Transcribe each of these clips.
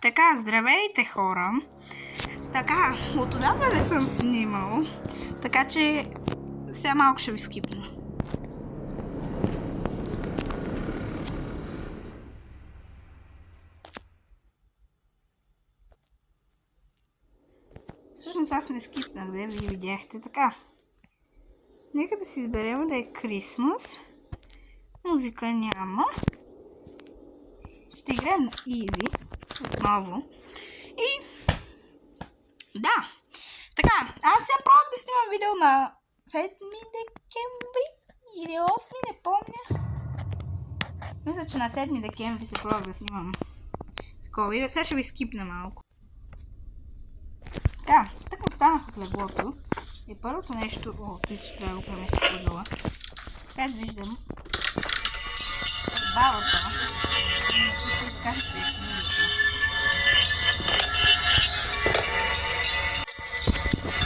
Така, здравейте хора! Така, отдавна не съм снимал, така че сега малко ще ви скипна. Всъщност аз не скипнах, да ви видяхте. Така, нека да си изберем да е Крисмас. Музика няма. Ще играем на Easy отново. И да, така, аз сега пробвах да снимам видео на 7 декември или 8, не помня. Мисля, че на 7 декември се пробвах да снимам такова видео. Сега ще ви скипна малко. Да, така останах от леглото. И първото нещо... О, тук ще трябва да го преместя по-долу. Аз виждам бабата. Ще да кажа, че е книгата.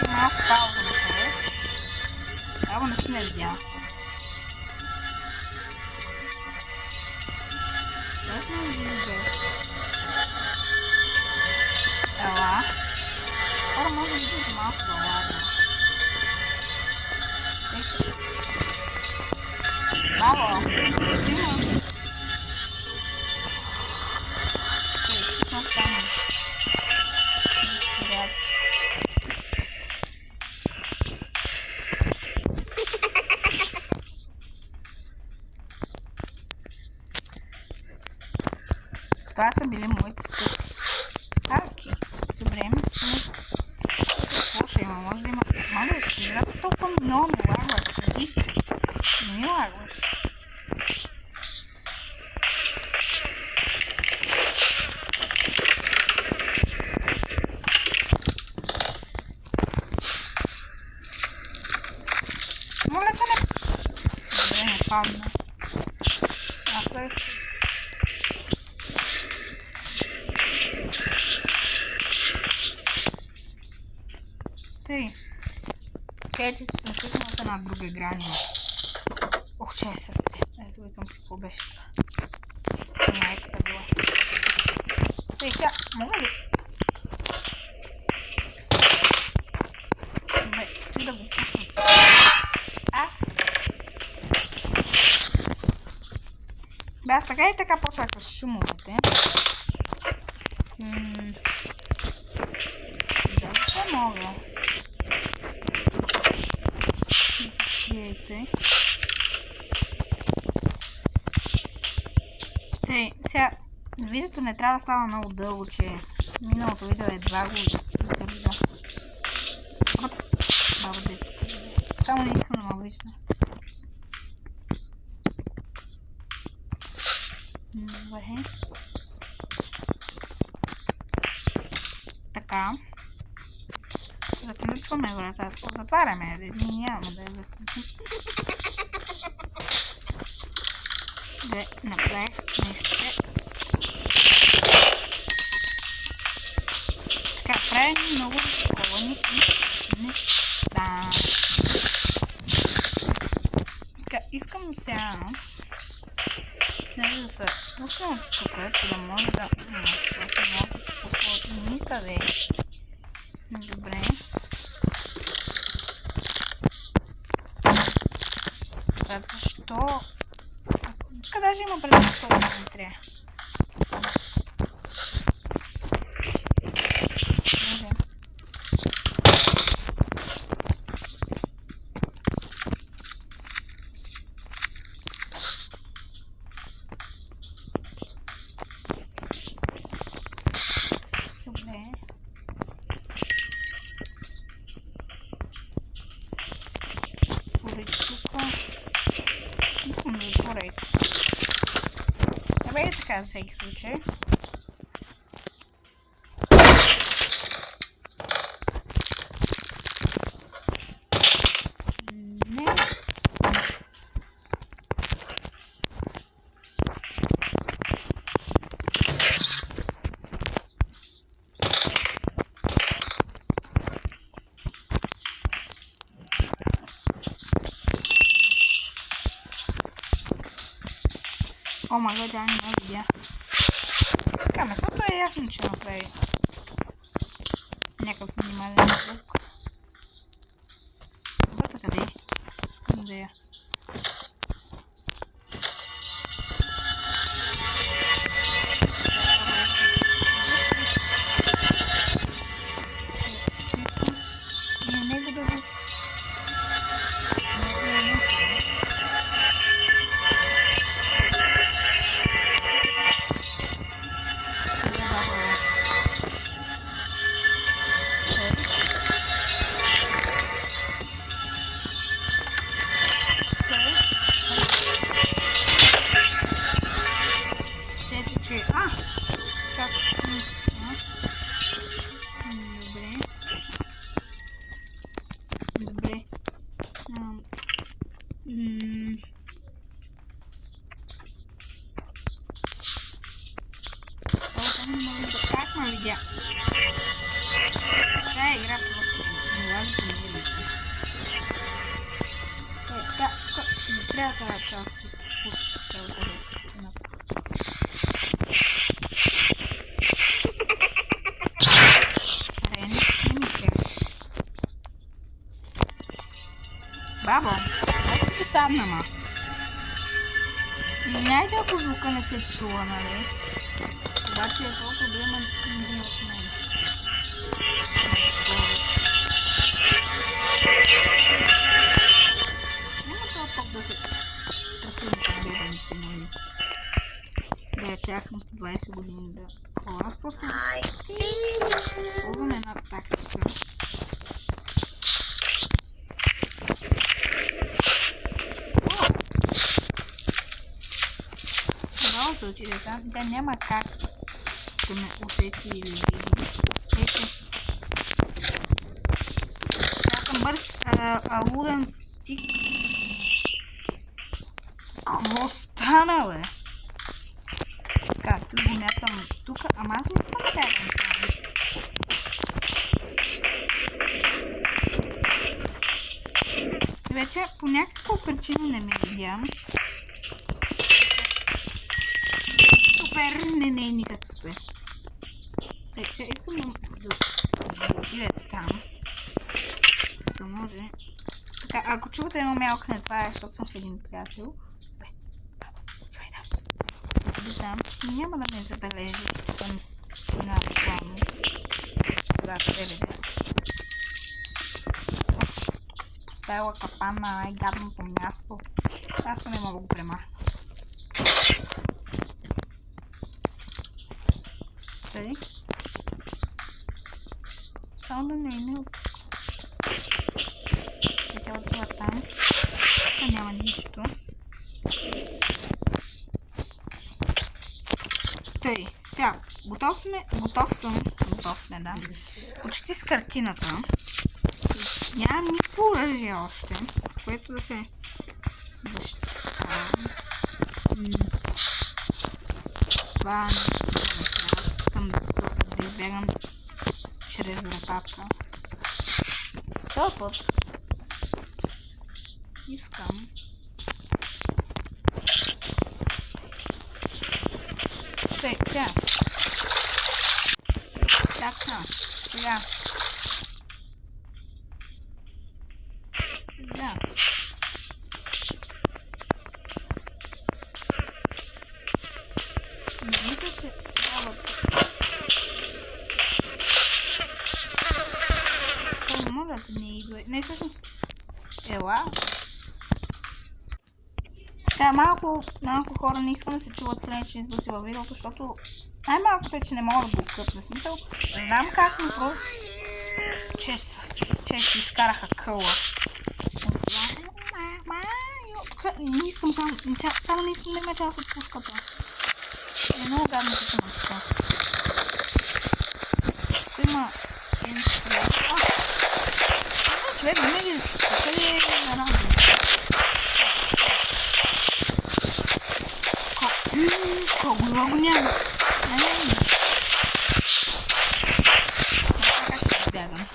Малко пауза на това. Ама не си не видяла. Как ме виждаш? Ела. Хора, може да видите малко по-ладно. Бабо! Стима! Много там. Изпорядче. Това са били моите стъпки. Арки. Добре, слушай, може да има... Мога да ще игра толкова много ми лагваш. Не ми лагваш. Моля се не... Добре, не падна. Аз да се... Тъй. Кай, че съм стигнал от една друга играние. Ох, че е със стрес. Ето, викам си какво беше това. Майката била. Тъй, сега, мога ли? Добре, той да го пусна. Бе, аз така и така почвах с шумовете. Да, се мога. И се скриете. Тъй, сега, видеото не трябва да става много дълго, че миналото видео едва го държа. Баба дето. Само не искам да ме вижда. Добре. Така. Заключваме вратата. Затваряме. Няма да я заключим. Да направих нещо. Така, правим много рисковани неща. Така, искам сега да се пусна от тук, че да може да... Не мога да се пусна от никъде. Добре. Защо? Тук даже има предмет, който не трябва. Добре, така за всеки случай. Не. О май гад, я не видя. Така, месото е ясно, че направи някакъв минимален звук. Бъдата къде? Искам да я. Как ме видя? Тая игра просто не лази по милите. Ще ми трябва тази част от пушката отгоре. Не ми трябва. Бабо, как ще станна, ма? Извиняйте, ако звука не се чува, нали? Обаче е толкова да има един от мен. Няма това пък да се страхувам към бебенци, нали? Да я чакам по 20 години да такова. Аз просто ползвам една тактика. Да отиде там, тя няма как да ме усети или види. Ето. Аз съм бърз, луден стик. Какво стана, бе? Така, тук го мятам тук, ама аз не искам да бягам там. Вече по някаква причина не ме видям. Супер, не е никак супер. Сега искам да отида там. Да може. Така, ако чувате едно мялкане, това е, защото съм в един приятел. Чувай там. Отида там. Ти няма да ме забележи, че съм на плано. Да, къде да. Тук си поставила капан на най-гадното място. Аз не мога да го премахна. Къде? Само да не е от тук. Тя отива там. Тук няма нищо. Тъй, сега, готов сме, да. Почти с картината. Нямам никакво оръжие още, с което да се защитавам. Това не искам да избягам чрез вратата. Този път искам сега. Така, сега. Не мисля, че трябва да... Моля да не идва. Не, всъщност... Ела. Така, малко хора не искам да се чуват странични звуци във видеото, защото най-малкото е, че не мога да го къпна. Смисъл, знам как, но просто... Че си изкараха къла. Не искам само не искам да има част от пушката. Е много гадно като на това. Тук има един стрел. Човек, винаги къде е една Кого го няма? Как ще избягам?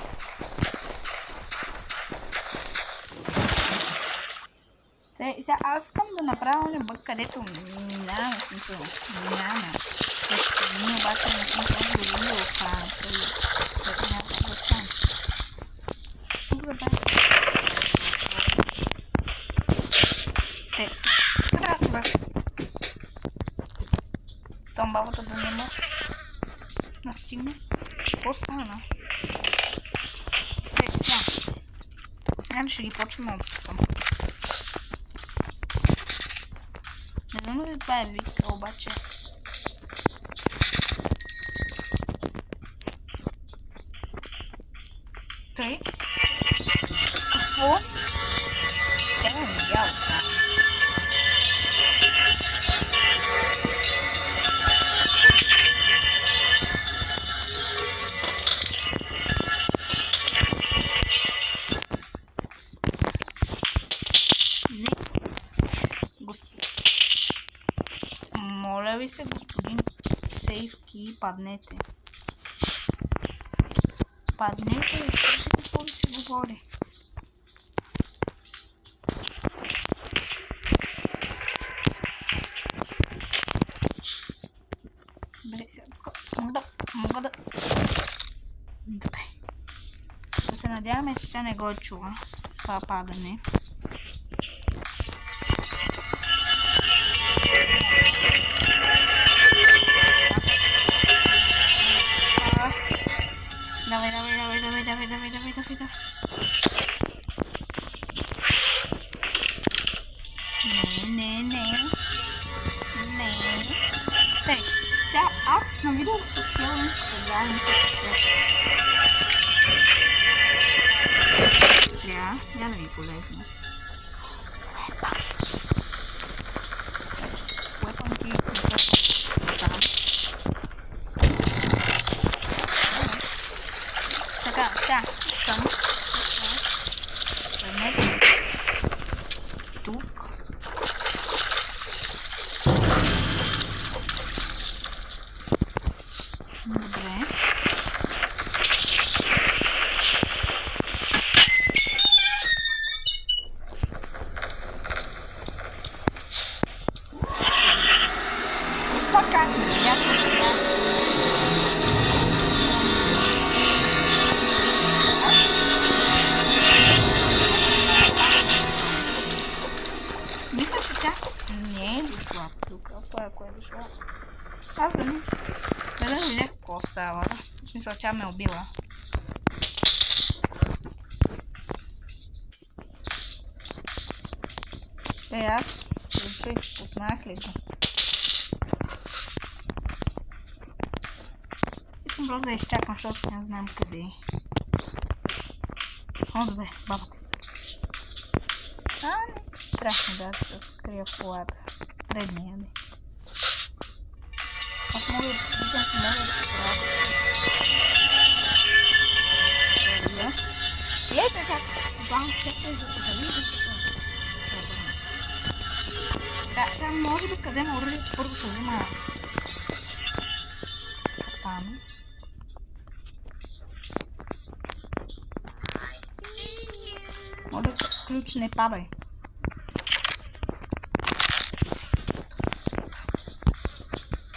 Сега аз искам да направо бък, където няма смисъл. Няма. Ние обаче не сме сложили видео от това. Което няма да стане. Трябва да се бърза. Само бабата да не ме настигне. Какво стана? Сега. Няма ще ги почваме от там. Не знам ли това е вика, обаче. Тъй. Какво? Те ме видял това. Моля ви се, господин Сейфки, паднете. Паднете и слушайте какво ви се говори. Бре, мога да... Добре. Да се надяваме, че тя не го чува. Това падане. Давай. Не. Тъй, сега аз на видеото с хелъм ще гледам трябва, я да ви полезна. Уепънки така, сега, искам. Предмете. Тук. Добре. Това как ми? Я мисля, че тя не е дошла тук. Кое е дошла? Аз да не видях какво става. В смисъл, тя ме убила. Аз вече изпознах ли го? Искам просто да изчакам, защото не знам къде е. О, добре, бабата. Не, страшно да се скрия в колата. Предния, не. Аз мога да се правя. Гледайте как там те завиди се. Да, сега може би къде на оръжието първо ще взима катани. Моля да се ключ не падай.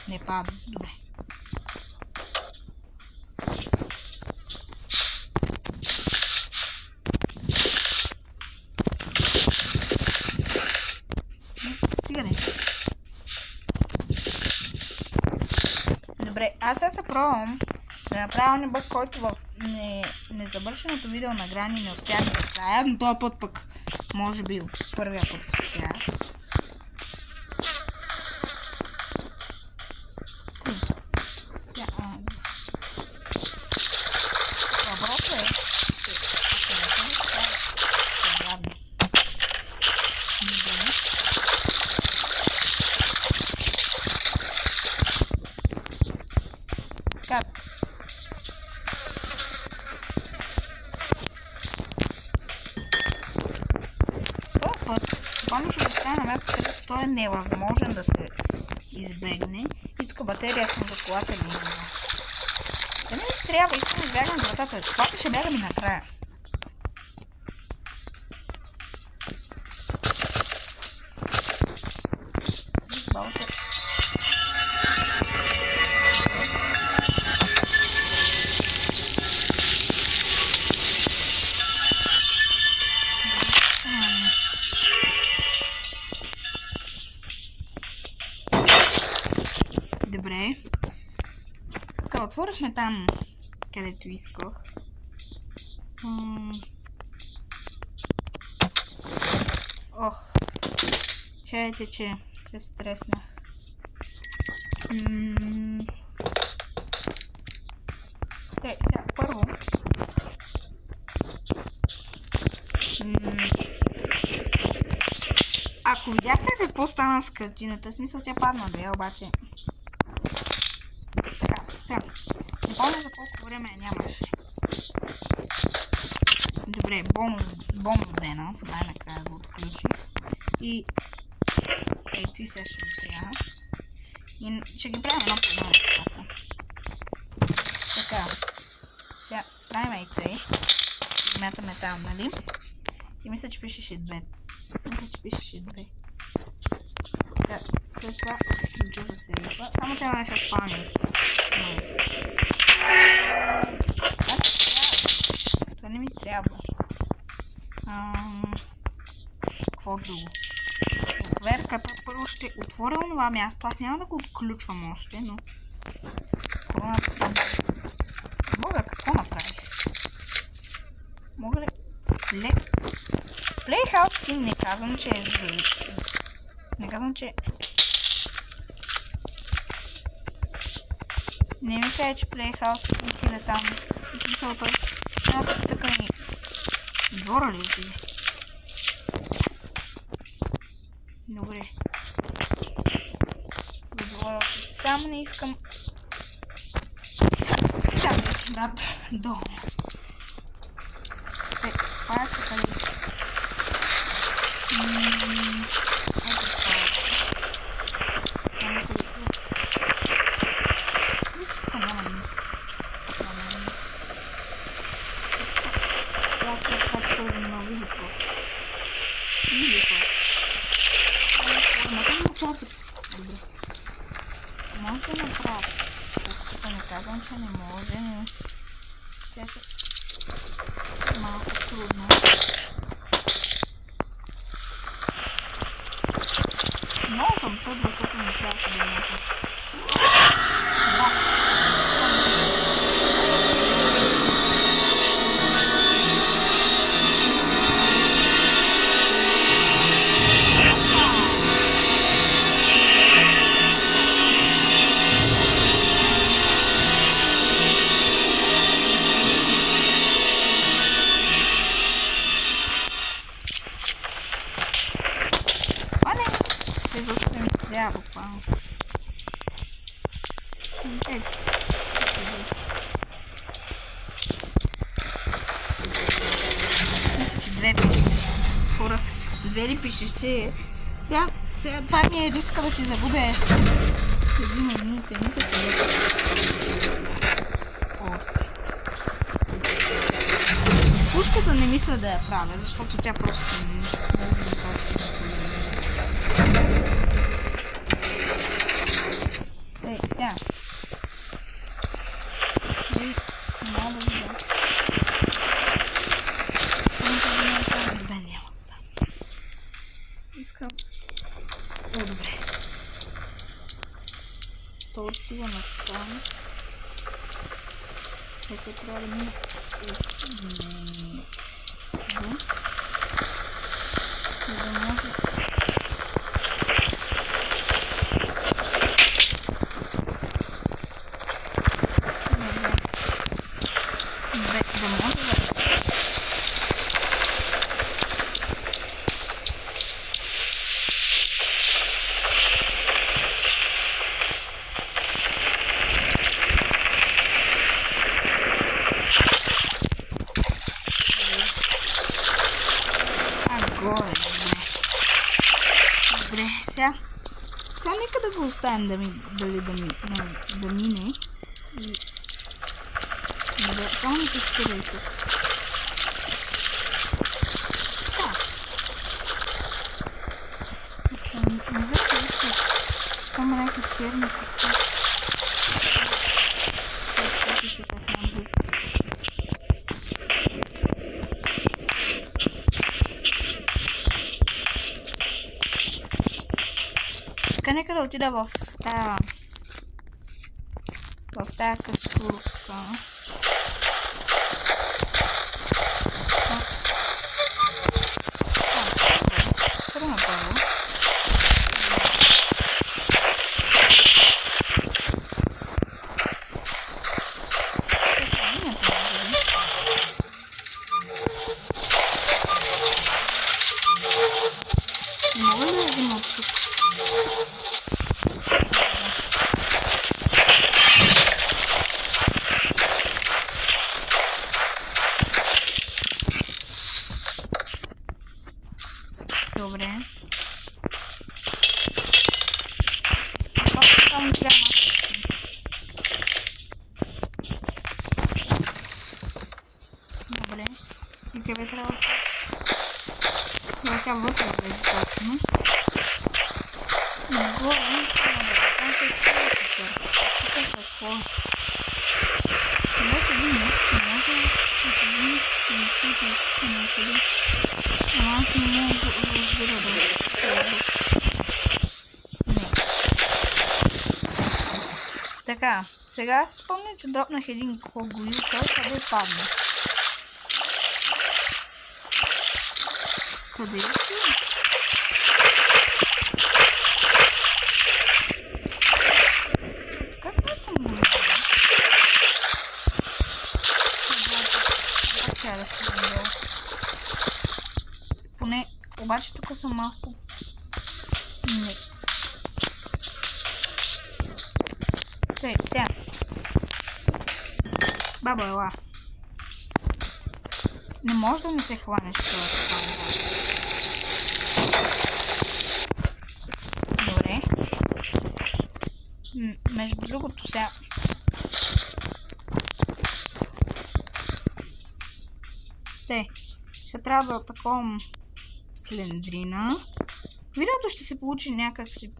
Не пада, добре. Стигане. Добре, аз сега се пробвам да направя един бък, който в незавършеното видео на Грани не успях да правя, но този път пък може би първия път успях. Въпросът е, че ако не съм така, ще гадно. Как? Този път, буквално ще го стане на място, където той е невъзможен да се избегне. И тук батерията за колата ли няма. Да не трябва, искам да бягам вратата. С колата ще бягам и накрая. Така, отворихме там, където исках. Ох, чайте, че се стреснах. Тъй, сега първо. Ако видяхте какво стана с картината, смисъл тя падна да я, обаче. Така, сега. Не помня за колко време нямаше. Добре, бонус дена. Най-накрая го отключих. И ей, сега ще ги трябва. И ще ги правим едно по едно нещата. Така. Сега правим и тъй. Смятаме там, нали? И мисля, че пишеше 2. Така, след това джуза се вижда. Само трябва да се спални. Това не ми трябва. Какво друго? Проверката първо ще отворя онова място. Аз няма да го отключвам още, но... Мога какво направи? Мога ли... Playhouse King не казвам, че е зло. Не казвам, че... Не ми кажа, че Playhouse King е там. Мисля, той сега се стъкани. Двора ли отиде? Добре. Двора отиде. Само не искам... Да, брат, долу. Тъй, пак къде? Може да направя пушката, не казвам, че не може, но тя ще малко трудно. Много съм тъпа, защото не трябваше да има. Защо ми трябва буквално. Мисля, че 2 пишеше. Хора, 2 ли пишеше? Сега това ми е риска да си загубя един от дните. Мисля, че 2. Пушката не мисля да я правя, защото тя просто не може да кажа. Сега. Няма да видя. Само да не е там. Да, няма там. Искам... О, добре. То отива на там. Сега трябва да мина... За да може... Добре, сега нека да го оставим да мине. Само не се спирай тук. Не знам, че там някакви черни кости. Чакай, се как нам бъде. Нека да отида в тая кастура. Първо направо. Мога ли да има тук? Добре. Там трябва. Добре. И къде трябва? Тя вътре да е точно. Горе. Там се чува тук. Тук е какво? Когато видим, може да се видим с конците някъде. Ама аз не мога да разбира да е. Така, сега се спомня, че дропнах един когоил, той къде падна. Къде е ти? Как не съм го видела? Как сега да се видела? Поне, обаче тук съм малко... Не. Тъй, сега. Баба, ела. Не може да ми се хванеш това така. Добре. Между другото сега... Ще трябва да атакувам Слендрина. Видеото ще се получи някак си...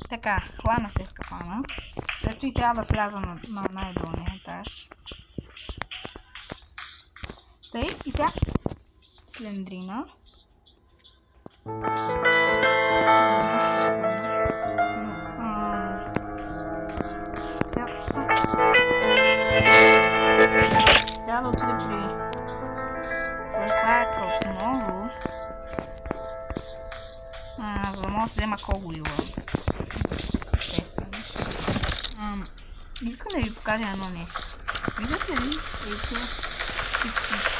Така, хвана се в капана. Също и трябва да сляза на най-долния етаж. Тъй, и сега Слендрина. Трябва да отида при парка отново. За да мога да се взема когоила. Естествено. Искам да ви покажа едно нещо. Виждате ли? Ето,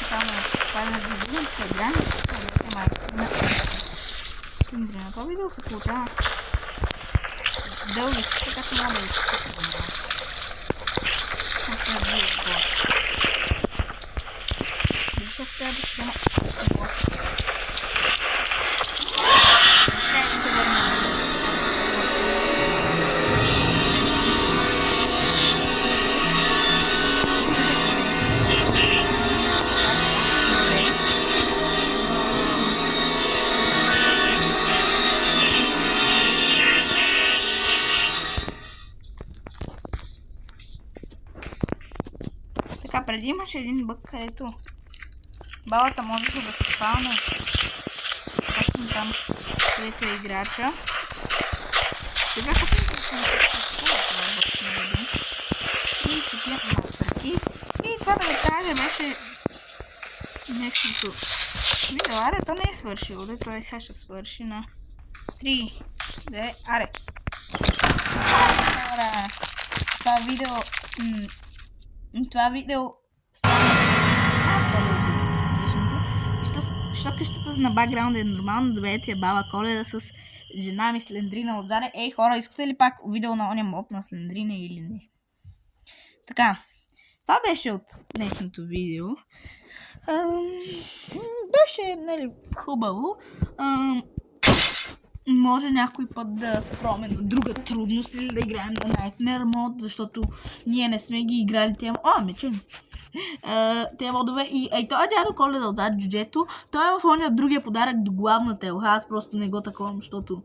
там е Spider Dragon, тук е грани, тук е Слендрина. Това видео се получава дългичко, така че мога да ви чекате за нас. Тук е бил отбор. Дали ще успея да се взема отбор? Ще се върна. Така, преди имаше един бък, където балата можеше да се спалне точно там, където е играча. Сега съм да се изпълва това бък на един. И такива мацърки. И това да ви кажа беше нещото. Видео, аре, то не е свършило, да той сега ще свърши на 3, 2, аре. Това видео стана малко по-дълго. Защото къщата на бакграунда е нормално, добре е баба Коледа с жена ми Слендрина отзаде. Ей хора, искате ли пак видео на оня мод на Слендрина или не? Така, това беше от днешното видео. Беше, нали, хубаво. Може някой път да спробваме на друга трудност или да играем на Nightmare мод, защото ние не сме ги играли тия... Те модове. И той дядо Коледа отзад джуджето. Той е в ония другия подарък до главната елха. Аз просто не го таковам, защото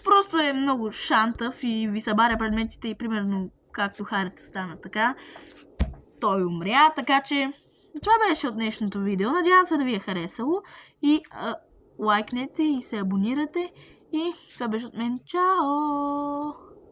просто е много шантъв и ви събаря предметите и примерно както Харито стана така. Той умря, така че това беше от днешното видео. Надявам се да ви е харесало и лайкнете и се абонирате. И това беше от мен. Чао!